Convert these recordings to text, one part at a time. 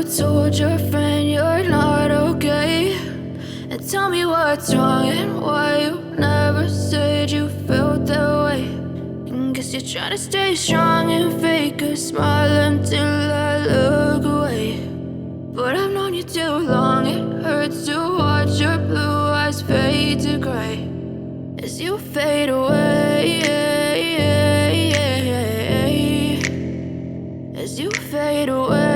told your friend you're not okay, and tell me what's wrong and why you never said you felt that way. And guess you're trying to stay strong and fake a smile until I look away. But I've known you too long, it hurts to watch your blue eyes fade to gray as you fade away, as you fade away.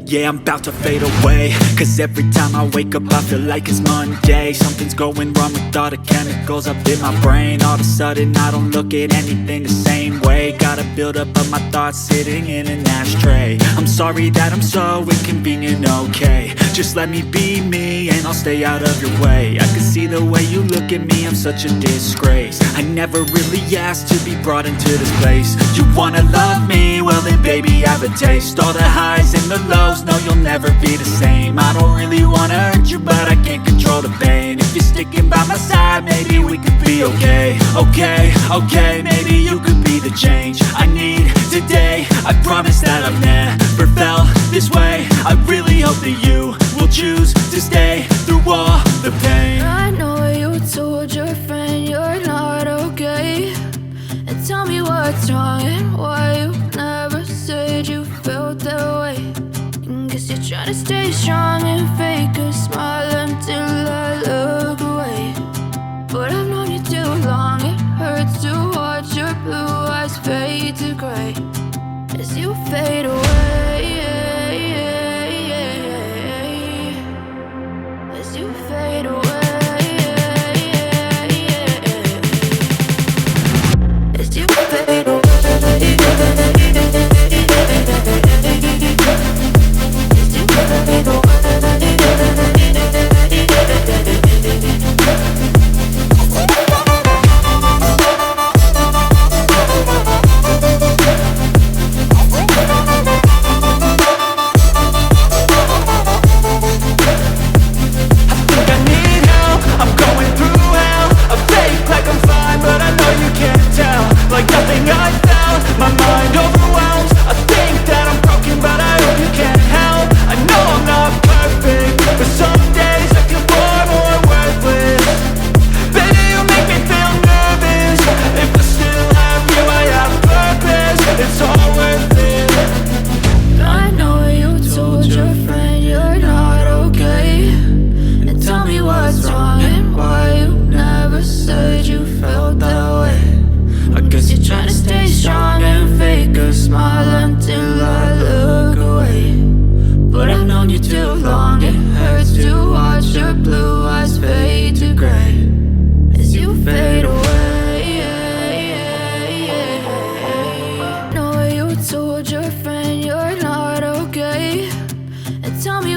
Yeah, I'm about to fade away, cause every time I wake up I feel like it's Monday. Something's going wrong with all the chemicals up in my brain. All of a sudden I don't look at anything the same way. Got a buildup of my thoughts sitting in an ashtray. I'm sorry that I'm so inconvenient, okay. Just let me be me and I'll stay out of your way. I can see the way you look at me, I'm such a disgrace. I never really asked to be brought into this place. You wanna love me? Well then baby, have a taste. All the highs and the lows, no, you'll never be the same. I don't really wanna hurt you, but I can't control the pain. If you're sticking by my side, maybe we could be okay. Okay, maybe you could be the change I need today. I promise that I've never felt this way. I really hope that you will choose to stay through all the pain. I know you told your friend you're not okay, and tell me what's wrong and why you never said you felt that way. Guess you're trying to stay strong and fake a smile until I look away. But I've known you too long, it hurts to watch your blue eyes fade to gray as you fade away, as you fade away, as you fade away.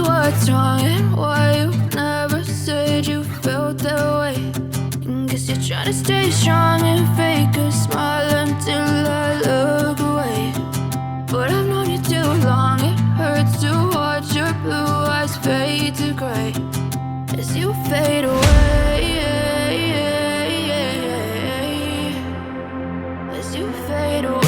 What's wrong and why you never said you felt that way. Guess you're trying to stay strong and fake a smile until I look away. But I've known you too long, it hurts to watch your blue eyes fade to gray as you fade away, as you fade away.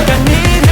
I need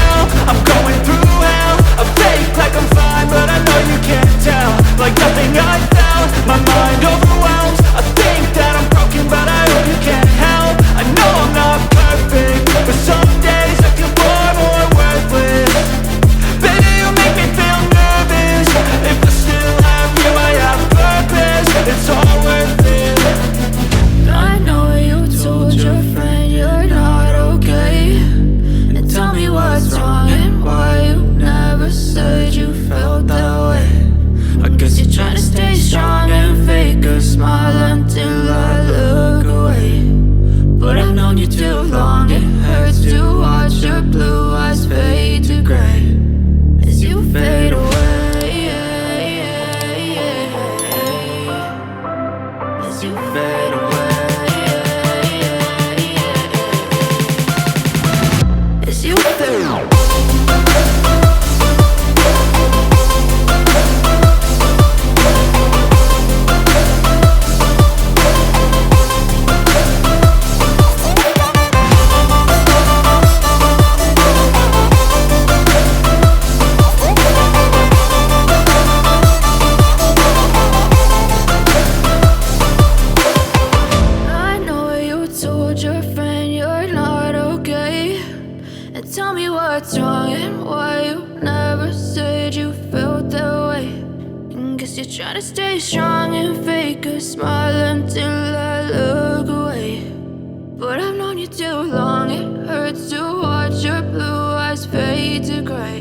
'cause you feel. I know you told your friend you're not okay, and tell me what's wrong and why you never said you felt that way. And guess you're trying to stay strong and fake a smile until I look away. But I've known you too long, it hurts to watch your blue eyes fade to gray.